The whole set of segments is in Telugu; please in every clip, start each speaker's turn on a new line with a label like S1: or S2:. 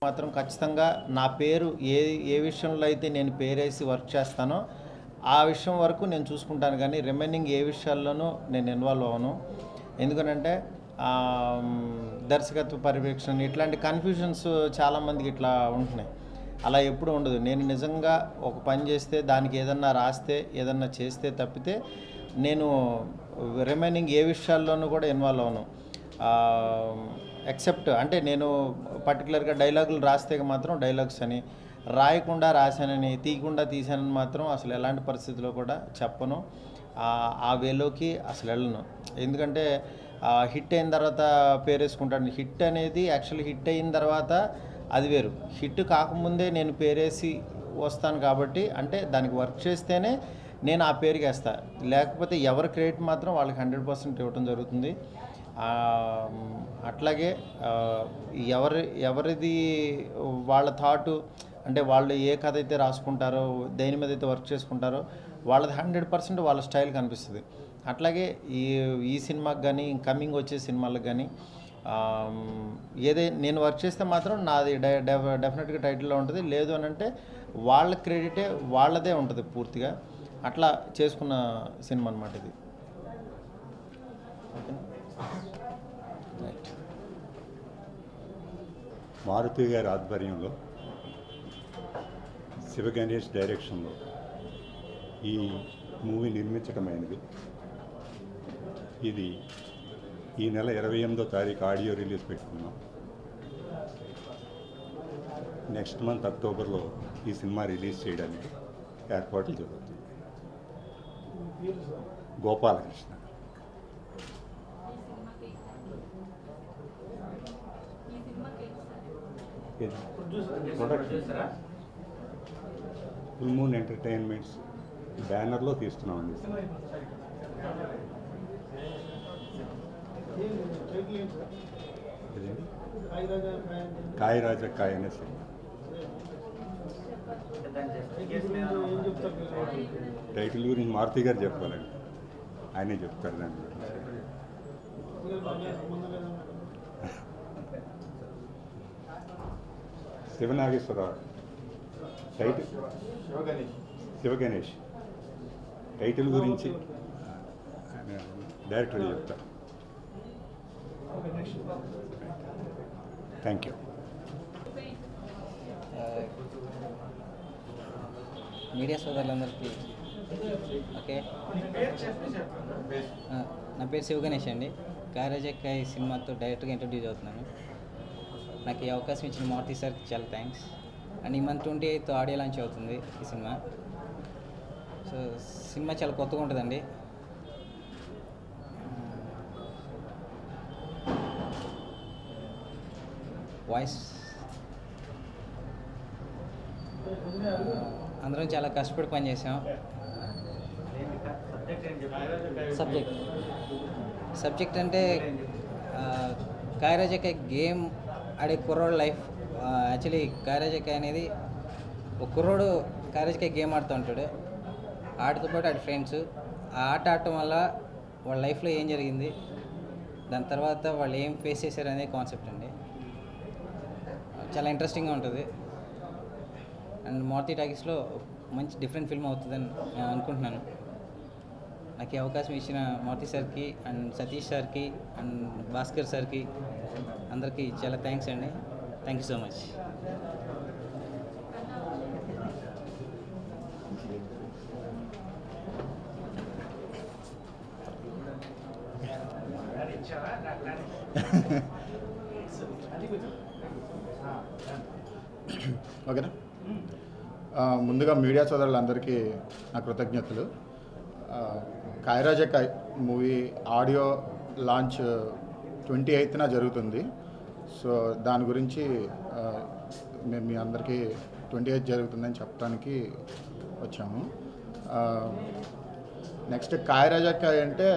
S1: మాత్రం ఖచ్చితంగా నా పేరు ఏ విషయంలో అయితే నేను పేరేసి వర్క్ చేస్తానో ఆ విషయం వరకు నేను చూసుకుంటాను, కానీ రిమైనింగ్ ఏ విషయాల్లోనూ నేను ఇన్వాల్వ్ అవ్వను. ఎందుకనంటే దర్శకత్వ పర్యవేక్షణ ఇట్లాంటి కన్ఫ్యూజన్స్ చాలామందికి ఇట్లా ఉంటున్నాయి. అలా ఎప్పుడు ఉండదు. నేను నిజంగా ఒక పని చేస్తే దానికి ఏదన్నా రాస్తే ఏదన్నా చేస్తే తప్పితే నేను రిమైనింగ్ ఏ విషయాల్లోనూ కూడా ఇన్వాల్వ్ అవ్వను. ఎక్సెప్ట్ అంటే నేను పర్టికులర్గా డైలాగులు రాస్తే మాత్రం డైలాగ్స్ అని, రాయకుండా రాశానని, తీయకుండా తీశానని మాత్రం అసలు ఎలాంటి పరిస్థితుల్లో కూడా చెప్పను. ఆ వేలోకి అసలు వెళ్ళను. ఎందుకంటే హిట్ అయిన తర్వాత పేరేసుకుంటాను. హిట్ అనేది యాక్చువల్లీ హిట్ అయిన తర్వాత అది వేరు. హిట్ కాకముందే నేను పేరేసి వస్తాను కాబట్టి, అంటే దానికి వర్క్ చేస్తేనే నేను ఆ పేరుకి వేస్తాను. లేకపోతే ఎవరి క్రెడిట్ మాత్రం వాళ్ళకి 100% ఇవ్వడం జరుగుతుంది. అట్లాగే ఎవరిది వాళ్ళ థాటు, అంటే వాళ్ళు ఏ కథ అయితే రాసుకుంటారో, దేని మీద అయితే వర్క్ చేసుకుంటారో వాళ్ళది 100% వాళ్ళ స్టైల్ కనిపిస్తుంది. అట్లాగే ఈ సినిమాకి కానీ కమింగ్ వచ్చే సినిమాలకు కానీ నేను వర్క్ చేస్తే మాత్రం నాది డెఫినెట్గా టైటిల్లో ఉంటుంది. లేదు అని అంటే వాళ్ళ క్రెడిటే వాళ్ళదే ఉంటుంది పూర్తిగా. అట్లా చేసుకున్న సినిమా అన్నమాట ఇది.
S2: మారుతి గారి ఆధ్వర్యంలో శివ గణేష్ డైరెక్షన్లో ఈ మూవీ నిర్మించటమైనది. ఇది ఈ నెల 28వ తారీఖు ఆడియో రిలీజ్ పెట్టుకున్నాం. నెక్స్ట్ మంత్ అక్టోబర్లో ఈ సినిమా రిలీజ్ చేయడానికి ఏర్పాట్లు జరుగుతుంది. గోపాలకృష్ణ. ఫుల్ మూన్ ఎంటర్టైన్మెంట్స్ బ్యానర్లో తీస్తున్నామండి. కాయ రాజా కాయ అనే సినిమా. టైటిల్ గురించి మారుతి గారు చెప్పాలండి, ఆయనే చెప్తారు దాని గురించి. శివనాగేశ్వరరావు టైటిల్, శివ గణేష్ టైటిల్ గురించి డైరెక్టర్ చెప్తారు. Thank you.
S3: మీడియా సోదరులందరికీ ఓకే. నా పేరు శివ గణేష్ అండి. కాయరాజక్కాయ్ సినిమాతో డైరెక్ట్గా ఇంట్రడ్యూస్ అవుతున్నాను. నాకు ఈ అవకాశం ఇచ్చిన మారుతి సార్కి చాలా థ్యాంక్స్. అండ్ ఈ మంత్ 28th ఆడియో లాంచ్ అవుతుంది ఈ సినిమా. సో సినిమా చాలా కొత్తగా ఉంటుందండి. వాయిస్ అందరం చాలా కష్టపడి పనిచేసాం. సబ్జెక్ట్ అంటే కాయరాజక్కాయ్ గేమ్ ఆడే కుర్రోడు లైఫ్. యాక్చువల్లీ కాయరాజక్కాయ్ అనేది ఒక కుర్రోడు కాయరాజక్కాయ్ గేమ్ ఆడుతూ ఉంటాడు. ఆటతో పాటు ఆడి ఫ్రెండ్స్ ఆ ఆట ఆడటం వల్ల వాళ్ళ లైఫ్లో ఏం జరిగింది, దాని తర్వాత వాళ్ళు ఏం ఫేస్ చేశారు అనే కాన్సెప్ట్ అండి. చాలా ఇంట్రెస్టింగ్గా ఉంటుంది. అండ్ మారుతి టాకీస్లో మంచి డిఫరెంట్ ఫిల్మ్ అవుతుందని నేను అనుకుంటున్నాను. నాకు ఈ అవకాశం ఇచ్చిన మారుతి సార్కి అండ్ సతీష్ సార్కి అండ్ భాస్కర్ సార్కి అందరికీ చాలా థ్యాంక్స్ అండి. Thank you so much.
S4: ఓకేనా. ముందుగా మీడియా సోదరులందరికీ నా కృతజ్ఞతలు. కాయరాజక్కాయ్ మూవీ ఆడియో లాంచ్ 28న జరుగుతుంది. సో దాని గురించి మేము మీ అందరికీ 28 జరుగుతుందని చెప్పడానికి వచ్చాము. నెక్స్ట్ కాయరాజక్కాయ్ అంటే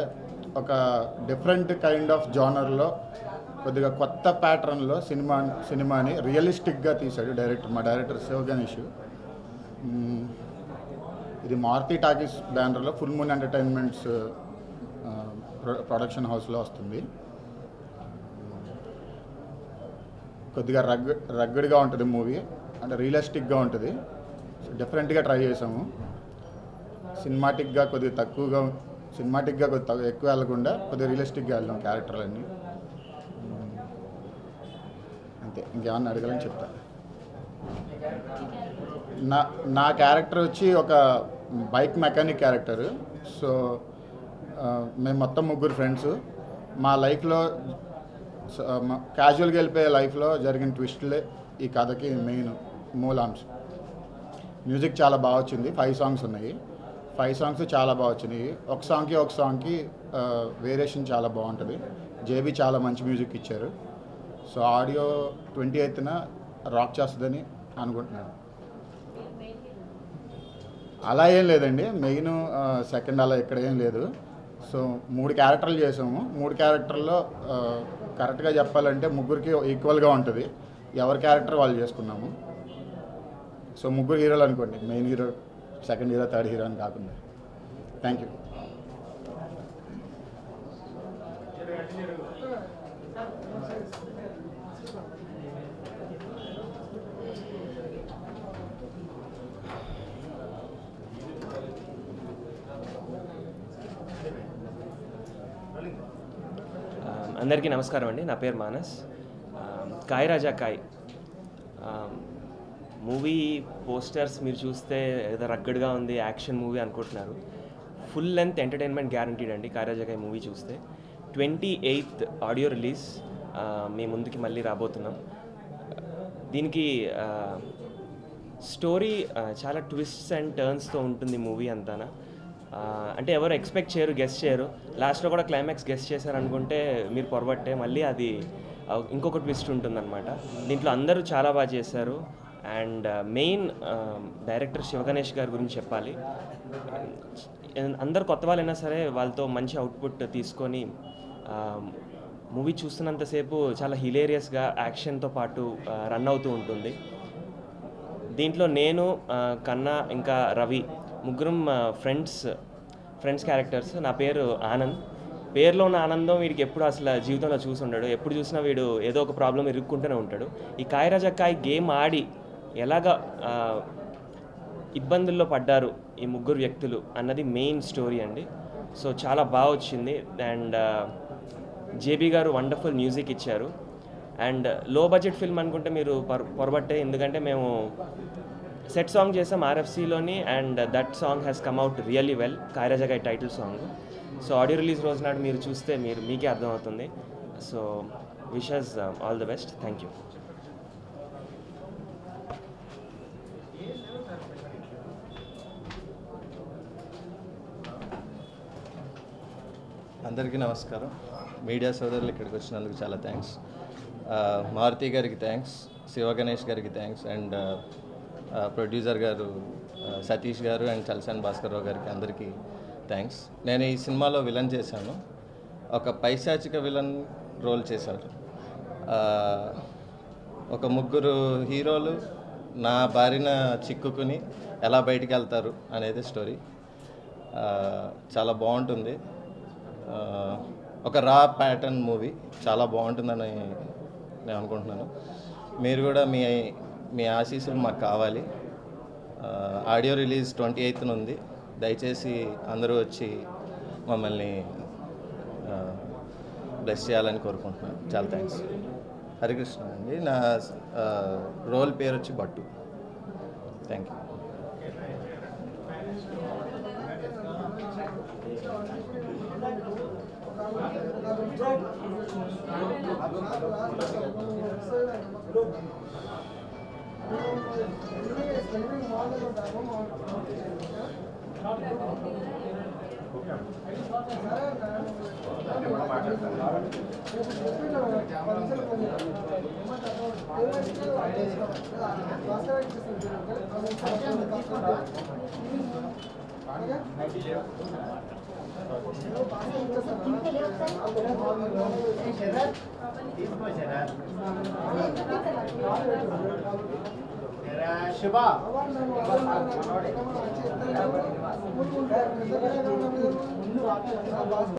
S4: ఒక డిఫరెంట్ కైండ్ ఆఫ్ జానర్లో కొద్దిగా కొత్త ప్యాటర్న్లో సినిమాని రియలిస్టిక్గా తీశాడు మా డైరెక్టర్ శివ గణేష్. ఇది మారుతి టాకీస్ బ్యానర్లో ఫుల్ మూన్ ఎంటర్టైన్మెంట్స్ ప్రొడక్షన్ హౌస్లో వస్తుంది. కొద్దిగా రగ్గడ్గా ఉంటుంది మూవీ, అంటే రియలిస్టిక్గా ఉంటుంది. డిఫరెంట్గా ట్రై చేసాము. సినిమాటిక్గా కొద్దిగా ఎక్కువ వెళ్ళకుండా కొద్దిగా రియలిస్టిక్గా వెళ్ళాం క్యారెక్టర్లన్నీ. అంతే, ఇంకేమన్నా అడగాలని చెప్తా. నా క్యారెక్టర్ వచ్చి ఒక బైక్ మెకానిక్ క్యారెక్టర్. సో మేము మొత్తం 3 ఫ్రెండ్స్. మా లైఫ్లో క్యాజువల్గా వెళ్ళిపోయే లైఫ్లో జరిగిన ట్విస్ట్లే ఈ కథకి మూలాంశం. మ్యూజిక్ చాలా బాగా వచ్చింది. 5 సాంగ్స్ ఉన్నాయి. 5 సాంగ్స్ చాలా బాగా వచ్చినాయి. ఒక సాంగ్కి వేరియేషన్ చాలా బాగుంటుంది. జేబీ చాలా మంచి మ్యూజిక్ ఇచ్చారు. సో ఆడియో 28న రాక్ చేస్తుందని అనుకుంటున్నాను. అలా ఏం లేదండి, మెయిన్ సెకండ్ అలా ఇక్కడ ఏం లేదు. సో 3 క్యారెక్టర్లు చేసాము. 3 క్యారెక్టర్లో కరెక్ట్గా చెప్పాలంటే ముగ్గురికి ఈక్వల్గా ఉంటుంది. ఎవరి క్యారెక్టర్ వాళ్ళు చేసుకున్నాము. సో 3 హీరోలు అనుకోండి, main hero, second hero, third hero అని కాకుండా. Thank you.
S5: అందరికీ నమస్కారం అండి. నా పేరు మానస్. కాయ్ రాజా కాయ్ మూవీ పోస్టర్స్ మీరు చూస్తే ఏదో రగ్గడ్గా ఉంది, యాక్షన్ మూవీ అనుకుంటున్నారు. ఫుల్ లెంత్ ఎంటర్టైన్మెంట్ గ్యారంటీడ్ అండి. కాయ్ రాజా కాయ్ మూవీ చూస్తే 28th ఆడియో రిలీజ్ మీ ముందుకి మళ్ళీ రాబోతున్నాం. దీనికి స్టోరీ చాలా ట్విస్ట్స్ అండ్ టర్న్స్తో ఉంటుంది మూవీ అంతానా. అంటే ఎవరు ఎక్స్పెక్ట్ చేయరు, గెస్ట్ చేయరు. లాస్ట్లో కూడా క్లైమాక్స్ గెస్ట్ చేశారనుకుంటే మీరు పొరబట్టే, మళ్ళీ అది ఇంకొక ట్విస్ట్ ఉంటుందన్నమాట. దీంట్లో అందరూ చాలా బాగా చేశారు. అండ్ మెయిన్ డైరెక్టర్ శివగణేష్ గారి గురించి చెప్పాలి. అందరు కొత్త వాళ్ళైనా సరే వాళ్ళతో మంచి అవుట్పుట్ తీసుకొని మూవీ చూస్తున్నంతసేపు చాలా హిలేరియస్గా యాక్షన్తో పాటు రన్ అవుతూ ఉంటుంది. దీంట్లో నేను, కన్నా, ఇంకా రవి ముగ్గురం ఫ్రెండ్స్ క్యారెక్టర్స్. నా పేరు ఆనంద్. పేరులో ఉన్న ఆనందం వీడికి ఎప్పుడు అసలు జీవితంలో చూసి ఉండడు. ఎప్పుడు చూసినా వీడు ఏదో ఒక ప్రాబ్లం ఇరుక్కుంటూనే ఉంటాడు. ఈ కాయ్ రాజా కాయ్ గేమ్ ఆడి ఎలాగ ఇబ్బందుల్లో పడ్డారు ఈ 3 వ్యక్తులు అన్నది మెయిన్ స్టోరీ అండి. సో చాలా బాగా వచ్చింది. అండ్ జేబీ గారు వండర్ఫుల్ మ్యూజిక్ ఇచ్చారు. అండ్ లో బడ్జెట్ ఫిల్మ్ అనుకుంటే మీరు పొరబట్టే, ఎందుకంటే మేము సెట్ సాంగ్ చేసాం RFCలోని. And that song has come out really well. Kai Raja Kai title song. So audio release రోజు నాడు మీరు చూస్తే మీకే అర్థమవుతుంది. So wishes all the best. Thank you.
S1: అందరికీ నమస్కారం. మీడియా సోదరులు ఇక్కడికి వచ్చినందుకు చాలా థ్యాంక్స్. మారుతి గారికి థ్యాంక్స్, శివగణేష్ గారికి థ్యాంక్స్, అండ్ ప్రొడ్యూసర్ గారు సతీష్ గారు అండ్ చలసాని భాస్కర్ రావు గారికి అందరికీ థ్యాంక్స్. నేను ఈ సినిమాలో విలన్ చేశాను. ఒక పైశాచిక విలన్ రోల్ చేశాను. ఒక 3 హీరోలు నా బారిన చిక్కుకుని ఎలా బయటికి వెళ్తారు అనేది స్టోరీ. చాలా బాగుంటుంది. ఒక రా ప్యాటర్న్ మూవీ, చాలా బాగుంటుందని నేను అనుకుంటున్నాను. మీరు కూడా మీ ఆశీస్సులు మాకు కావాలి. ఆడియో రిలీజ్ 28th ఉంది. దయచేసి అందరూ వచ్చి మమ్మల్ని బ్లెస్ చేయాలని కోరుకుంటున్నాను. చాలా థ్యాంక్స్. హరికృష్ణ అండి. నా రోల్ పేరు వచ్చి భట్టు. Thank you.
S6: శివ